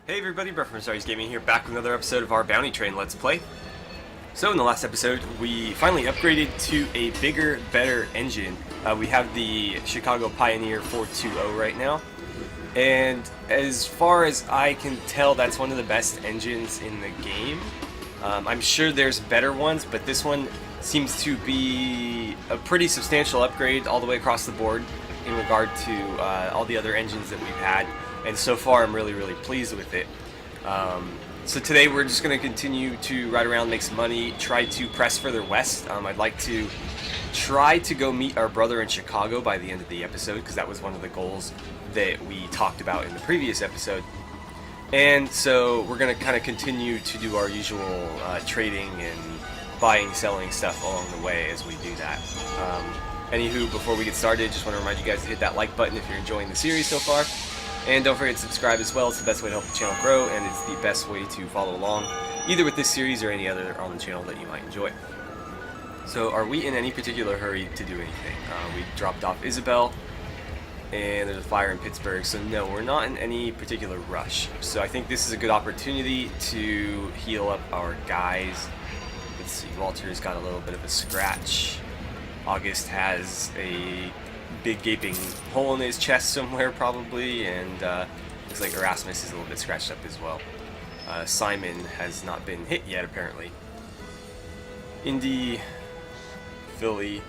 Hey everybody, Brett from AstartesGaming here, back with another episode of our Bounty Train Let's Play. So in the last episode, we finally upgraded to a bigger, better engine. We have the Chicago Pioneer 420 right now, and as far as I can tell, that's one of the best engines in the game. I'm sure there's better ones, but this one seems to be a pretty substantial upgrade all the way across the board in regard to all the other engines that we've had. And so far, I'm really pleased with it. So today we're just going to continue to ride around, make some money, try to press further west. I'd like to try to go meet our brother in Chicago by the end of the episode, because that was one of the goals that we talked about in the previous episode. And so we're going to kind of continue to do our usual trading and buying, selling stuff along the way as we do that. Anywho, before we get started, just want to remind you guys to hit that like button if you're enjoying the series so far. And don't forget to subscribe as well. It's the best way to help the channel grow, and it's the best way to follow along, either with this series or any other on the channel that you might enjoy. So, are we in any particular hurry to do anything? We dropped off Isabel, and there's a fire in Pittsburgh, so no, we're not in any particular rush. So I think this is a good opportunity to heal up our guys. Let's see, Walter's got a little bit of a scratch. August has a big gaping hole in his chest somewhere probably, and looks like Erasmus is a little bit scratched up as well. Simon has not been hit yet apparently. Indy, Philly,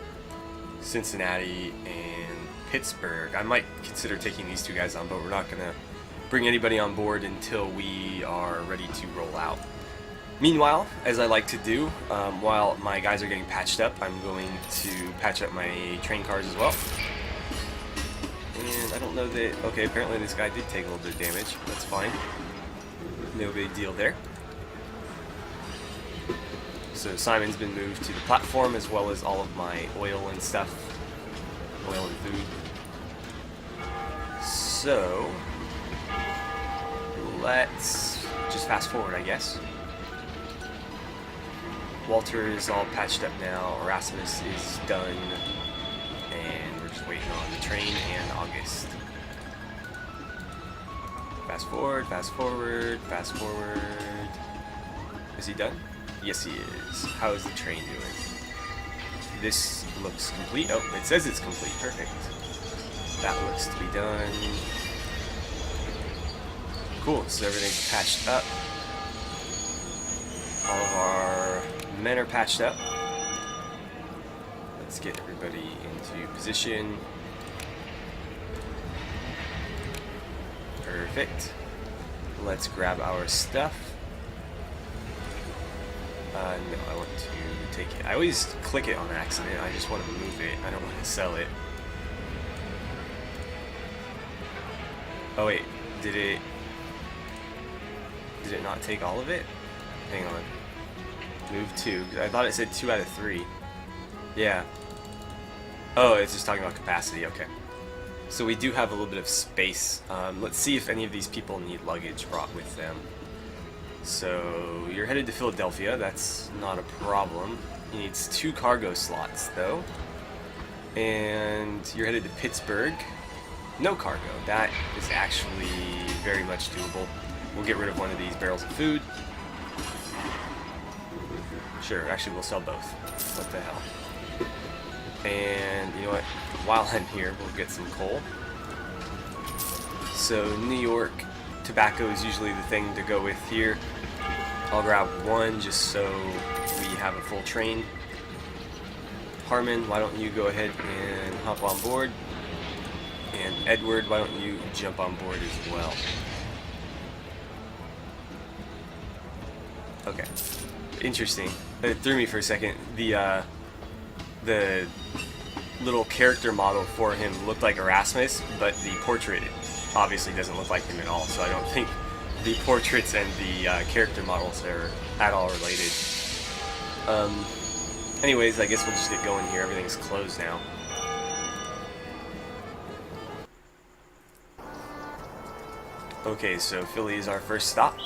Cincinnati, and Pittsburgh. I might consider taking these two guys on, but we're not going to bring anybody on board until we are ready to roll out. Meanwhile, as I like to do, while my guys are getting patched up, I'm going to patch up my train cars as well. And I don't know that... Okay, apparently this guy did take a little bit of damage. That's fine. No big deal there. So Simon's been moved to the platform, as well as all of my oil and stuff. Oil and food. So let's just fast forward, I guess. Walter is all patched up now, Erasmus is done, and we're just waiting on the train and August. Fast forward, fast forward, fast forward. Is he done? Yes, he is. How is the train doing? This looks complete. Oh, it says it's complete. Perfect. That looks to be done. Cool, so everything's patched up. All of our men are patched up. Let's get everybody into position. Perfect. Let's grab our stuff. No, I want to take it. I always click it on accident. I just want to move it. I don't want to sell it. Oh wait, did it not take all of it? Hang on. Move 2, because I thought it said 2 out of 3. Yeah. Oh, it's just talking about capacity, okay. So we do have a little bit of space. Let's see if any of these people need luggage brought with them. So, you're headed to Philadelphia, that's not a problem. He needs 2 cargo slots, though. And you're headed to Pittsburgh. No cargo. That is actually very much doable. We'll get rid of one of these barrels of food. Sure, actually we'll sell both. What the hell. And you know what? While I'm here, we'll get some coal. So New York tobacco is usually the thing to go with here. I'll grab one just so we have a full train. Harmon, why don't you go ahead and hop on board? And Edward, why don't you jump on board as well? Okay. Interesting. It threw me for a second. The little character model for him looked like Erasmus, but the portrait obviously doesn't look like him at all, so I don't think the portraits and the character models are at all related. Anyways, I guess we'll just get going here. Everything's closed now. Okay, so Philly is our first stop.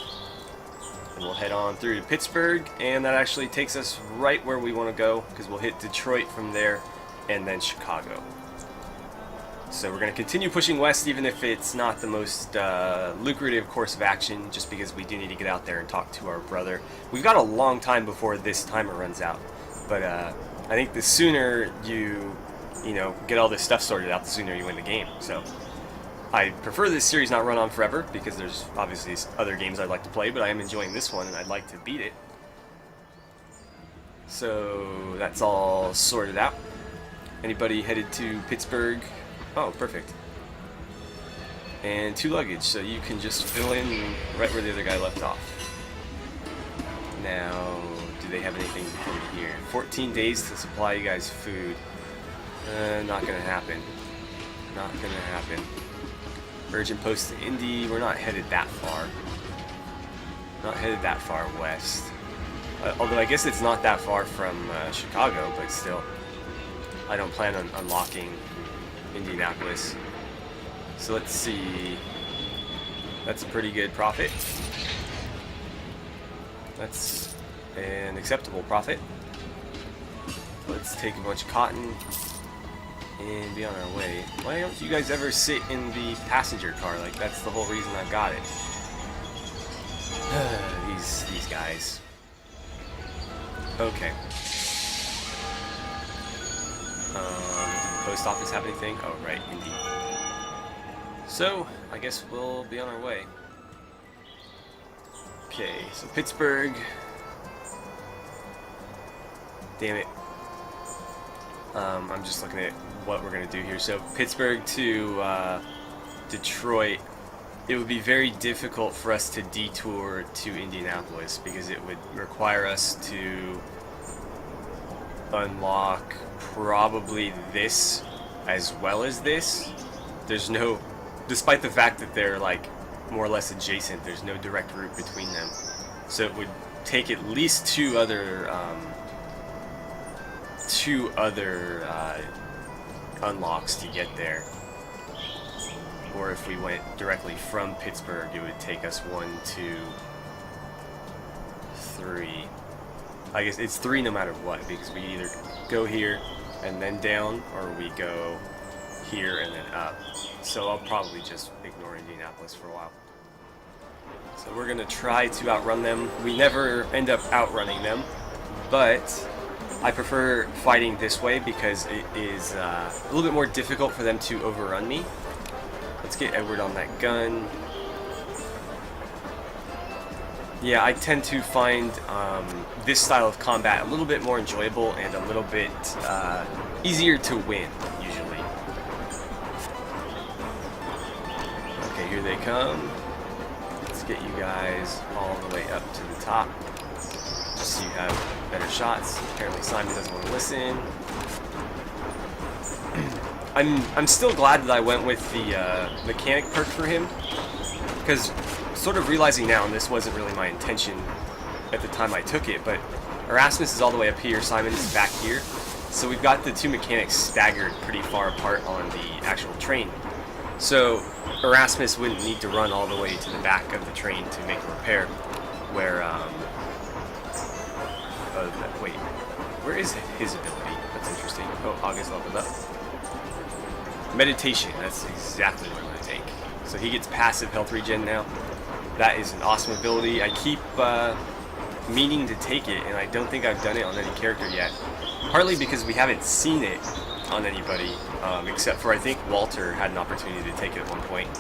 And we'll head on through to Pittsburgh, and that actually takes us right where we want to go, because we'll hit Detroit from there, and then Chicago. So we're going to continue pushing west, even if it's not the most lucrative course of action, just because we do need to get out there and talk to our brother. We've got a long time before this timer runs out, but I think the sooner you get all this stuff sorted out, the sooner you win the game. So I prefer this series not run on forever, because there's obviously other games I'd like to play, but I am enjoying this one and I'd like to beat it. So that's all sorted out. Anybody headed to Pittsburgh? Oh, perfect. And 2 luggage, so you can just fill in right where the other guy left off. Now, do they have anything for me here? 14 days to supply you guys food. Not gonna happen. Not gonna happen. Urgent post to Indy. We're not headed that far. Not headed that far west. Although I guess it's not that far from Chicago, but still. I don't plan on unlocking Indianapolis. So let's see. That's a pretty good profit. That's an acceptable profit. Let's take a bunch of cotton and be on our way. Why don't you guys ever sit in the passenger car? Like, that's the whole reason I got it. These guys. Okay. Did the post office have anything? Oh, right, indeed. So, I guess we'll be on our way. Okay, so Pittsburgh. Damn it. I'm just looking at what we're going to do here. So, Pittsburgh to Detroit. It would be very difficult for us to detour to Indianapolis, because it would require us to unlock probably this as well as this. There's no, despite the fact that they're like more or less adjacent, there's no direct route between them. So it would take at least two other unlocks to get there. Or if we went directly from Pittsburgh, it would take us 1, 2, 3. I guess it's 3 no matter what, because we either go here and then down, or we go here and then up. So I'll probably just ignore Indianapolis for a while. So we're gonna try to outrun them. We never end up outrunning them, but I prefer fighting this way because it is a little bit more difficult for them to overrun me. Let's get Edward on that gun. Yeah, I tend to find this style of combat a little bit more enjoyable and a little bit easier to win, usually. Okay, here they come. Let's get you guys all the way up to the top, just so you have better shots. Apparently Simon doesn't want to listen. I'm still glad that I went with the mechanic perk for him, because sort of realizing now, and this wasn't really my intention at the time I took it, but Erasmus is all the way up here, Simon's back here, so we've got the two mechanics staggered pretty far apart on the actual train. So Erasmus wouldn't need to run all the way to the back of the train to make a repair, where, wait, where is his ability? That's interesting. Oh, August leveled up. Meditation, that's exactly what I'm going to take. So he gets passive health regen now. That is an awesome ability. I keep meaning to take it, and I don't think I've done it on any character yet. Partly because we haven't seen it on anybody, except for I think Walter had an opportunity to take it at one point.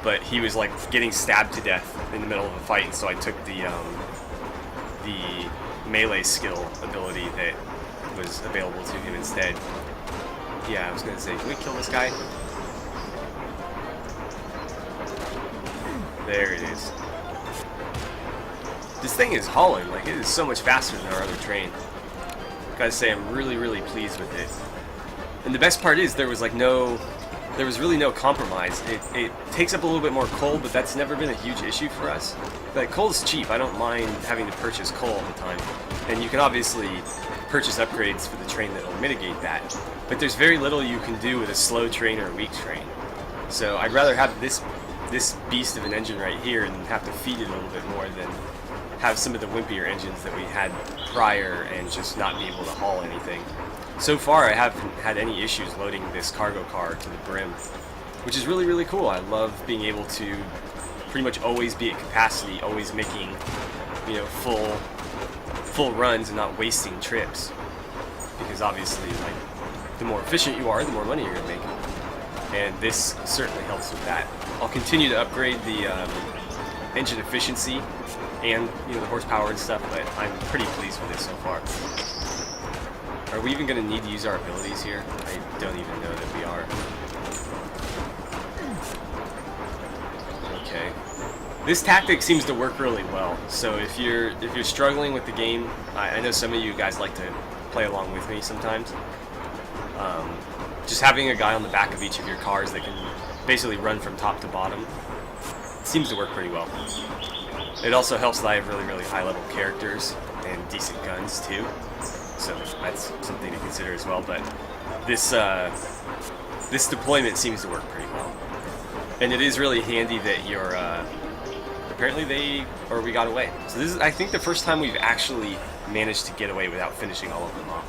But he was like getting stabbed to death in the middle of a fight, and so I took the melee skill ability that was available to him instead. Yeah, I was gonna say, can we kill this guy? There it is. This thing is hauling, like, it is so much faster than our other train. Gotta say, I'm really, really pleased with it. And the best part is, there was really no compromise. It takes up a little bit more coal, but that's never been a huge issue for us. Like, coal's cheap, I don't mind having to purchase coal all the time. And you can obviously purchase upgrades for the train that will mitigate that. But there's very little you can do with a slow train or a weak train. So I'd rather have this beast of an engine right here and have to feed it a little bit more than have some of the wimpier engines that we had prior and just not be able to haul anything. so far I haven't had any issues loading this cargo car to the brim, which is really, really cool. I love being able to pretty much always be at capacity, always making, you know, full runs and not wasting trips. Because obviously, like, the more efficient you are, the more money you're gonna make. And this certainly helps with that. I'll continue to upgrade the engine efficiency and, you know, the horsepower and stuff, but I'm pretty pleased with it so far. Are we even going to need to use our abilities here? I don't even know that we are. Okay. This tactic seems to work really well. So if you're struggling with the game, I know some of you guys like to play along with me sometimes. Just having a guy on the back of each of your cars that can basically run from top to bottom seems to work pretty well. It also helps that I have really, really high level characters and decent guns too. So that's something to consider as well. But this this deployment seems to work pretty well. And it is really handy that you're apparently we got away. So this is, I think, the first time we've actually managed to get away without finishing all of them off.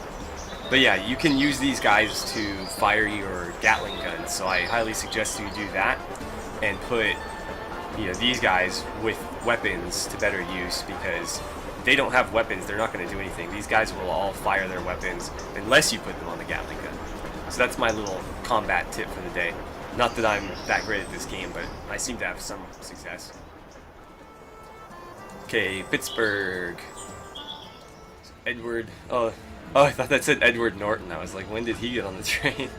But yeah, you can use these guys to fire your Gatling guns, so I highly suggest you do that and put, you know, these guys with weapons to better use, because if they don't have weapons, they're not going to do anything. These guys will all fire their weapons unless you put them on the Gatling gun. So that's my little combat tip for the day. Not that I'm that great at this game, but I seem to have some success. Okay, Pittsburgh. Edward. Oh, I thought that said Edward Norton. I was like, when did he get on the train?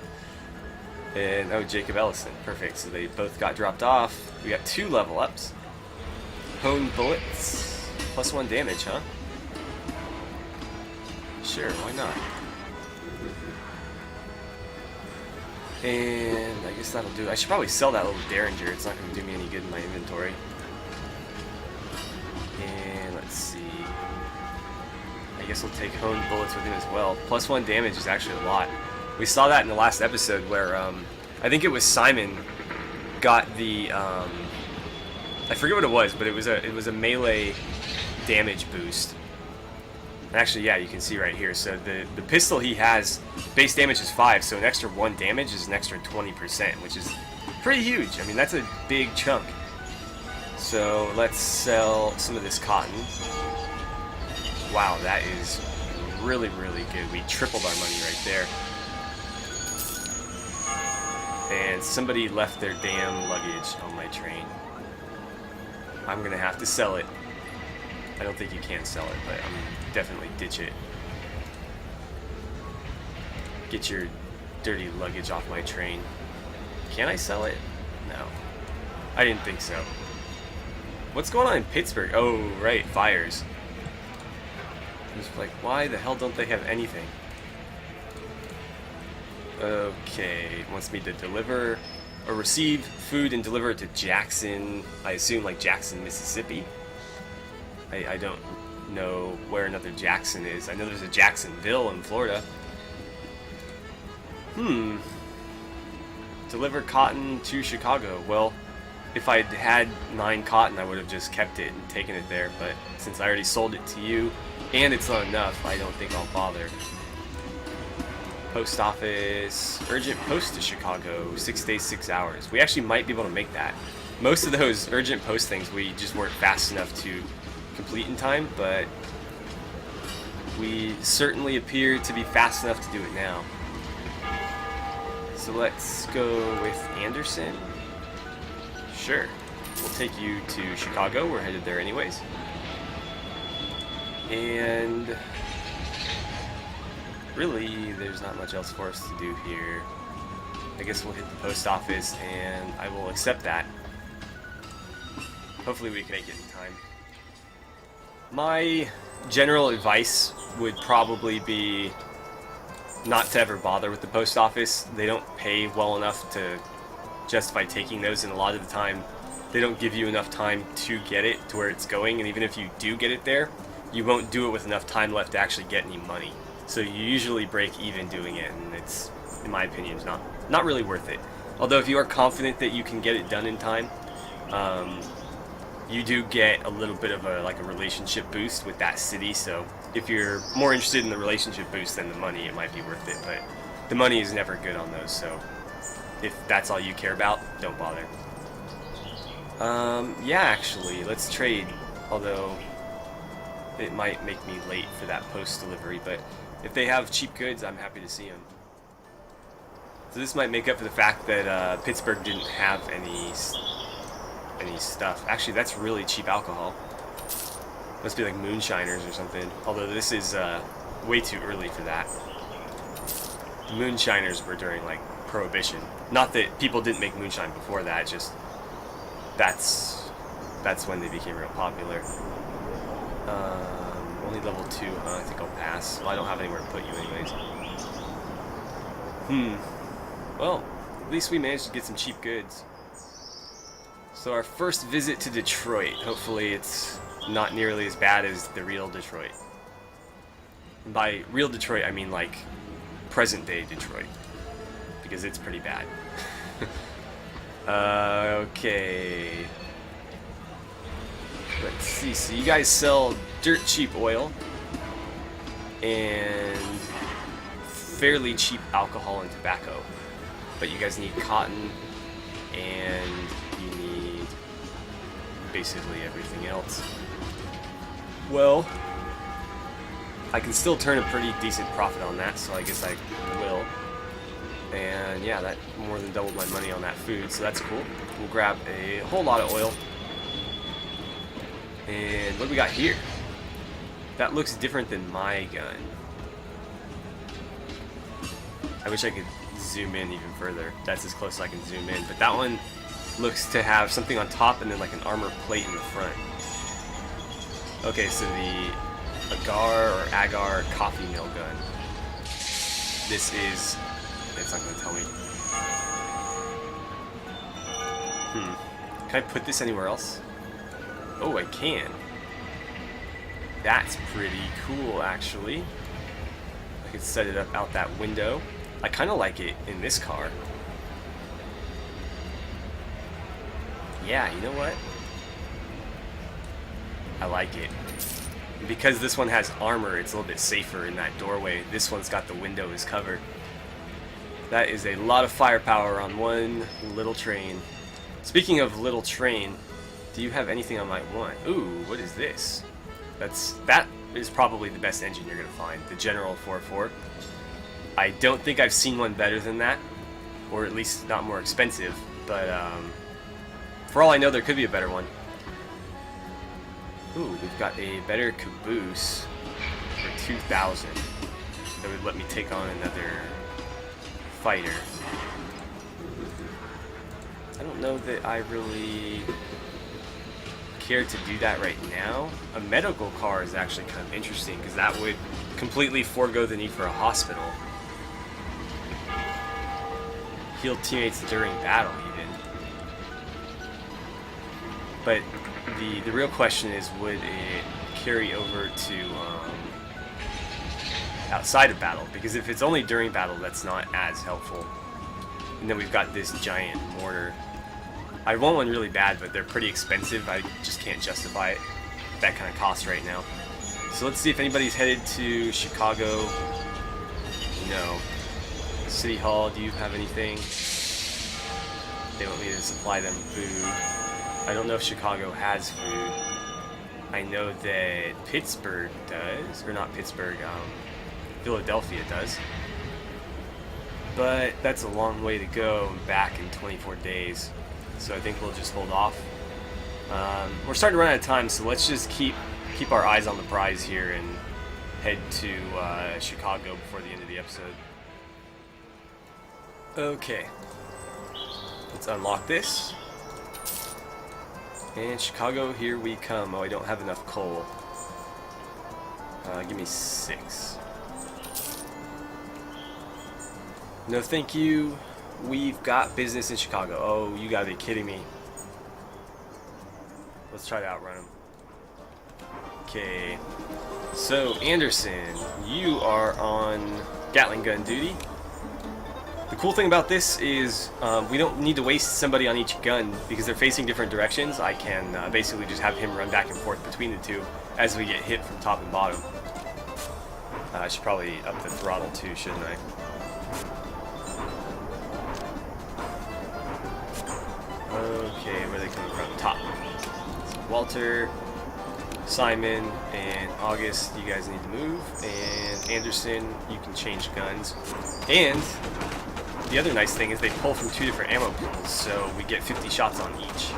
And, oh, Jacob Ellison. Perfect. So they both got dropped off. We got 2 level ups. Honed bullets. +1 damage, huh? Sure, why not? And I guess that'll do it. I should probably sell that little Derringer. It's not going to do me any good in my inventory. And let's see. I guess we'll take honed bullets with him as well. +1 damage is actually a lot. We saw that in the last episode where I think it was Simon got the I forget what it was, but it was a melee damage boost. Actually, yeah, you can see right here. So the pistol he has, base damage is 5, so an extra 1 damage is an extra 20%, which is pretty huge. I mean, that's a big chunk. So let's sell some of this cotton. Wow, that is really, really good. We tripled our money right there. And somebody left their damn luggage on my train. I'm gonna have to sell it. I don't think you can sell it, but I'm definitely ditch it. Get your dirty luggage off my train. Can I sell it? No. I didn't think so. What's going on in Pittsburgh? Oh, right, fires. I was like, why the hell don't they have anything? Okay, it wants me to deliver or receive food and deliver it to Jackson. I assume like Jackson, Mississippi. I don't know where another Jackson is. I know there's a Jacksonville in Florida. Deliver cotton to Chicago. Well, if I'd had 9 cotton, I would have just kept it and taken it there. But since I already sold it to you, and it's not enough, I don't think I'll bother. Post office, urgent post to Chicago, 6 days, 6 hours. We actually might be able to make that. Most of those urgent post things we just weren't fast enough to complete in time, but we certainly appear to be fast enough to do it now. So let's go with Anderson. Sure. We'll take you to Chicago. We're headed there anyways. And really, there's not much else for us to do here. I guess we'll hit the post office and I will accept that. Hopefully we can make it in time. My general advice would probably be not to ever bother with the post office. They don't pay well enough to justify taking those, and a lot of the time they don't give you enough time to get it to where it's going, and even if you do get it there, you won't do it with enough time left to actually get any money. So you usually break even doing it, and it's, in my opinion, is not really worth it. Although if you are confident that you can get it done in time, you do get a little bit of a relationship boost with that city, so if you're more interested in the relationship boost than the money, it might be worth it. But the money is never good on those, so if that's all you care about, don't bother. Yeah, actually, let's trade. Although it might make me late for that post delivery, but if they have cheap goods, I'm happy to see them. So this might make up for the fact that Pittsburgh didn't have any stuff. Actually, that's really cheap alcohol. Must be like moonshiners or something. Although this is way too early for that. Moonshiners were during like Prohibition. Not that people didn't make moonshine before that. Just that's when they became real popular. Only level 2, huh? I think I'll pass. Well, I don't have anywhere to put you anyways. Well, at least we managed to get some cheap goods. So our first visit to Detroit. Hopefully it's not nearly as bad as the real Detroit. And by real Detroit, I mean like present-day Detroit. Because it's pretty bad. Okay. Let's see. So you guys sell dirt cheap oil and fairly cheap alcohol and tobacco. But you guys need cotton and you need basically everything else. Well, I can still turn a pretty decent profit on that, so I guess I will. And yeah, that more than doubled my money on that food, so that's cool. We'll grab a whole lot of oil. And what do we got here? That looks different than my gun. I wish I could zoom in even further. That's as close as I can zoom in. But that one looks to have something on top and then like an armor plate in the front. Okay, so the Agar or Agar coffee mill gun. This is... It's not going to tell me. Can I put this anywhere else? Oh, I can. That's pretty cool, actually. I could set it up out that window. I kind of like it in this car. Yeah, you know what? I like it. Because this one has armor, it's a little bit safer in that doorway. This one's got the window is covered. That is a lot of firepower on one little train. Speaking of little train, do you have anything I might want? Ooh, what is this? That is probably the best engine you're gonna find, the General 4.4. I don't think I've seen one better than that, or at least not more expensive. But for all I know, there could be a better one. Ooh, we've got a better caboose for 2,000. That would let me take on another fighter. I don't know that I really care to do that right now. A medical car is actually kind of interesting because that would completely forego the need for a hospital. Heal teammates during battle even. But the real question is, would it carry over to outside of battle? Because if it's only during battle, that's not as helpful. And then we've got this giant mortar. I want one really bad, but they're pretty expensive. I just can't justify it. That kind of cost right now. So let's see if anybody's headed to Chicago. No. City Hall, do you have anything? They want me to supply them food. I don't know if Chicago has food. I know that Pittsburgh does, or not Pittsburgh, Philadelphia does. But that's a long way to go back in 24 days. So I think we'll just hold off. We're starting to run out of time, so let's just keep our eyes on the prize here and head to Chicago before the end of the episode. Okay. Let's unlock this. And Chicago, here we come. Oh, I don't have enough coal. Give me 6. No, thank you. We've got business in Chicago. Oh, you gotta be kidding me. Let's try to outrun him. Okay. So, Anderson, you are on Gatling gun duty. The cool thing about this is we don't need to waste somebody on each gun because they're facing different directions. I can basically just have him run back and forth between the two as we get hit from top and bottom. I should probably up the throttle too, shouldn't I? Okay, where are they coming from? Top. So Walter, Simon, and August, you guys need to move. And Anderson, you can change guns. And the other nice thing is they pull from 2 different ammo pools, so we get 50 shots on each.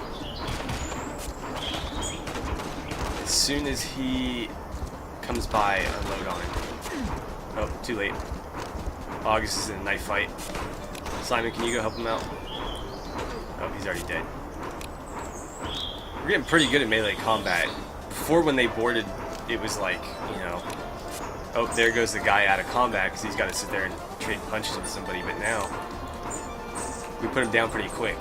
As soon as he comes by, unload on him. Oh, too late. August is in a knife fight. Simon, can you go help him out? Oh, he's already dead. We're getting pretty good at melee combat. Before, when they boarded, it was like, you know, oh, there goes the guy out of combat because he's got to sit there and trade punches with somebody. But now, we put him down pretty quick.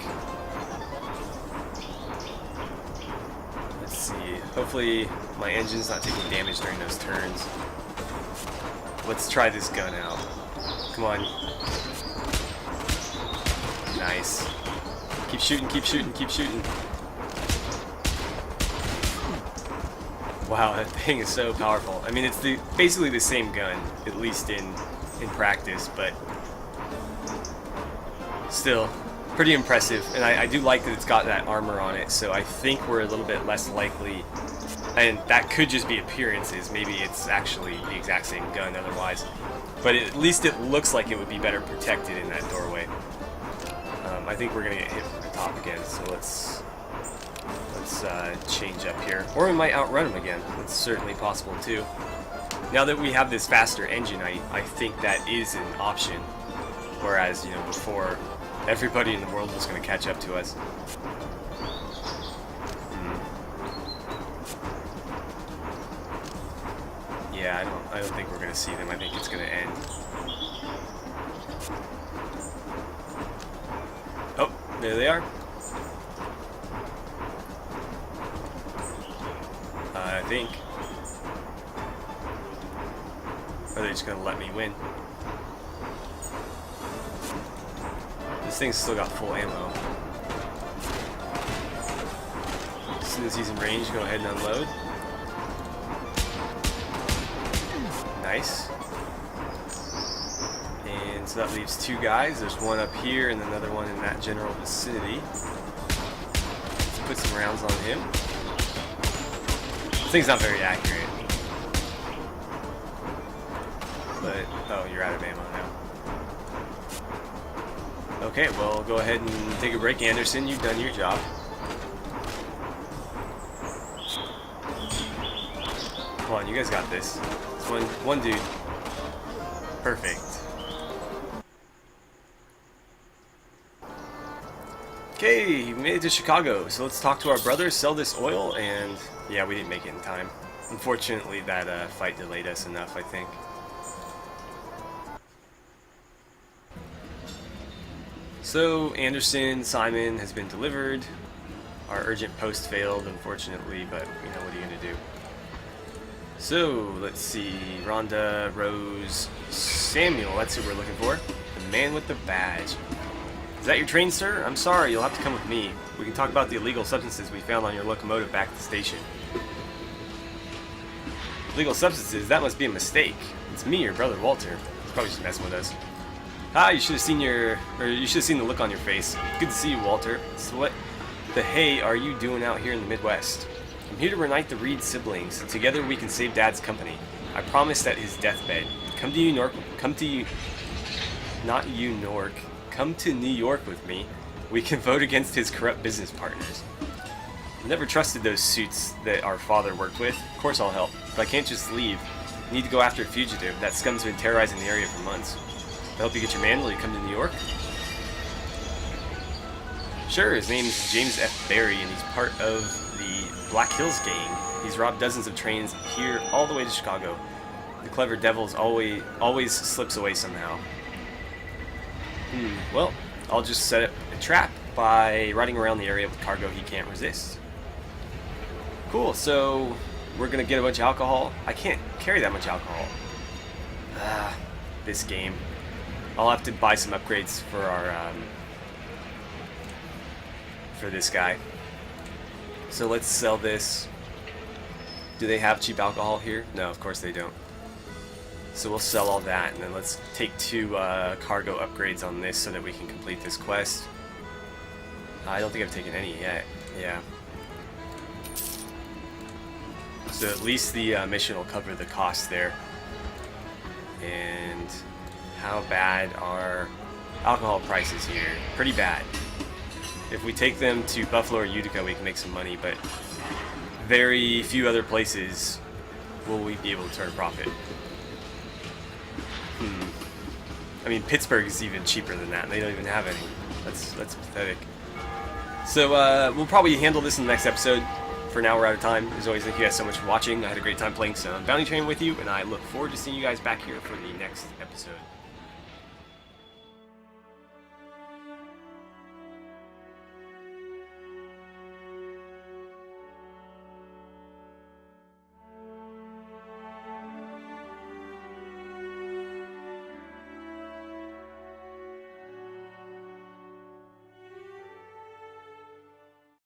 Let's see. Hopefully, my engine's not taking damage during those turns. Let's try this gun out. Come on. Nice. Keep shooting, keep shooting, keep shooting. Wow, that thing is so powerful. I mean, it's basically the same gun, at least in practice, but still pretty impressive. And I do like that it's got that armor on it, so I think we're a little bit less likely. And that could just be appearances. Maybe it's actually the exact same gun otherwise. But at least it looks like it would be better protected in that doorway. I think we're going to get hit from the top again, so let's change up here. Or we might outrun him again. That's certainly possible too. Now that we have this faster engine, I think that is an option. Whereas, you know, before, everybody in the world was going to catch up to us. Yeah, I don't think we're going to see them. I think it's going to end. Oh, there they are. I think. Or are they just going to let me win? This thing's still got full ammo. As soon as he's in range, go ahead and unload. Nice. And so that leaves 2 guys. There's one up here and another one in that general vicinity. Let's put some rounds on him. This thing's not very accurate. But, oh, you're out of ammo now. Okay, well, go ahead and take a break, Anderson. You've done your job. Come on, you guys got this. It's one dude. Perfect. Okay, we made it to Chicago, so let's talk to our brother, sell this oil, and yeah, we didn't make it in time. Unfortunately, that fight delayed us enough, I think. So, Anderson, Simon has been delivered. Our urgent post failed, unfortunately, but, you know, what are you going to do? So, let's see, Rhonda, Rose, Samuel, that's who we're looking for. The man with the badge. Is that your train, sir? I'm sorry, you'll have to come with me. We can talk about the illegal substances we found on your locomotive back at the station. Illegal substances? That must be a mistake. It's me, your brother, Walter. He's probably just messing with us. Ah, you should have seen the look on your face. Good to see you, Walter. So what the hey are you doing out here in the Midwest? I'm here to reunite the Reed siblings. Together we can save Dad's company. I promised at his deathbed. Come to New York with me. We can vote against his corrupt business partners. I never trusted those suits that our father worked with. Of course I'll help, but I can't just leave. I need to go after a fugitive. That scum's been terrorizing the area for months. To help you get your man, will you come to New York? Sure, his name's James F. Barry, and he's part of the Black Hills gang. He's robbed dozens of trains here all the way to Chicago. The clever devil's always slips away somehow. Well, I'll just set up a trap by riding around the area with cargo he can't resist. Cool, so we're gonna get a bunch of alcohol. I can't carry that much alcohol. This game. I'll have to buy some upgrades for our for this guy. So let's sell this. Do they have cheap alcohol here? No, of course they don't. So we'll sell all that, and then let's take 2 cargo upgrades on this so that we can complete this quest. I don't think I've taken any yet. Yeah. So at least the mission will cover the cost there. And how bad are alcohol prices here? Pretty bad. If we take them to Buffalo or Utica, we can make some money, but very few other places will we be able to turn a profit. I mean, Pittsburgh is even cheaper than that, and they don't even have any. That's pathetic. So we'll probably handle this in the next episode. For now, we're out of time. As always, thank you guys so much for watching. I had a great time playing some Bounty Train with you, and I look forward to seeing you guys back here for the next episode.